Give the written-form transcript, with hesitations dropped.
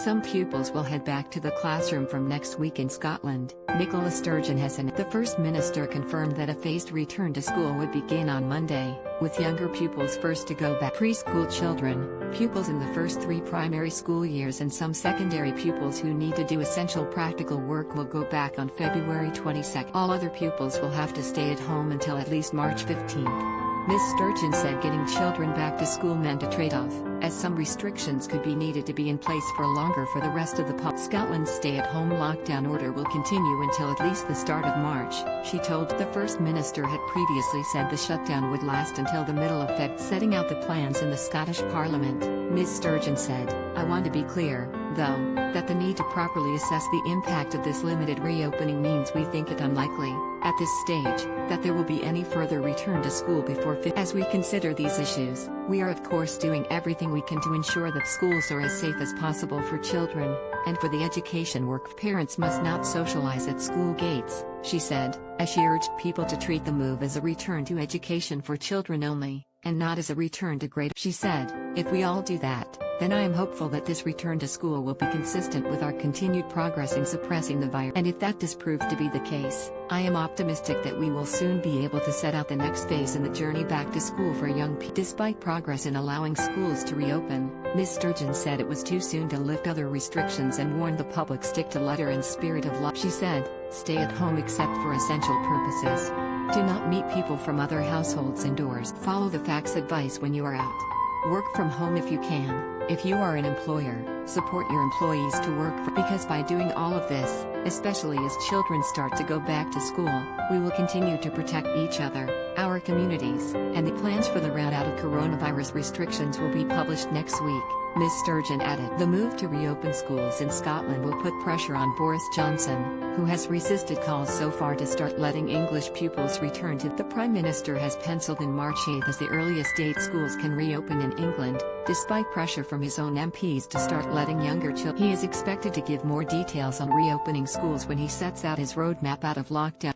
Some pupils will head back to the classroom from next week in Scotland, Nicola Sturgeon has announced. The First Minister confirmed that a phased return to school would begin on Monday, with younger pupils first to go back. Preschool children, pupils in the first 3 primary school years and some secondary pupils who need to do essential practical work will go back on February 22. All other pupils will have to stay at home until at least March 15. Ms. Sturgeon said getting children back to school meant a trade-off, as some restrictions could be needed to be in place for longer for the rest of the public. Scotland's stay-at-home lockdown order will continue until at least the start of March, she told. The First Minister had previously said the shutdown would last until the middle of February. Setting out the plans in the Scottish Parliament, Ms. Sturgeon said, "I want to be clear, though, that the need to properly assess the impact of this limited reopening means we think it unlikely, at this stage, that there will be any further return to school before As we consider these issues, we are of course doing everything we can to ensure that schools are as safe as possible for children, and for the education work. Parents must not socialize at school gates," she said, as she urged people to treat the move as a return to education for children only, and not as a return to grade. She said, "If we all do that, then I am hopeful that this return to school will be consistent with our continued progress in suppressing the virus. And if that does prove to be the case, I am optimistic that we will soon be able to set out the next phase in the journey back to school for young people." Despite progress in allowing schools to reopen, Ms. Sturgeon said it was too soon to lift other restrictions and warned the public stick to letter and spirit of law. She said, "Stay at home except for essential purposes. Do not meet people from other households indoors. Follow the facts advice when you are out. Work from home if you can. If you are an employer, support your employees to work because by doing all of this, especially as children start to go back to school, we will continue to protect each other, our communities, and the plans for the route out of coronavirus restrictions will be published next week," Ms. Sturgeon added. The move to reopen schools in Scotland will put pressure on Boris Johnson, who has resisted calls so far to start letting English pupils return to. The Prime Minister has penciled in March 8 as the earliest date schools can reopen in England, despite pressure from his own MPs to start letting younger children. He is expected to give more details on reopening schools when he sets out his roadmap out of lockdown.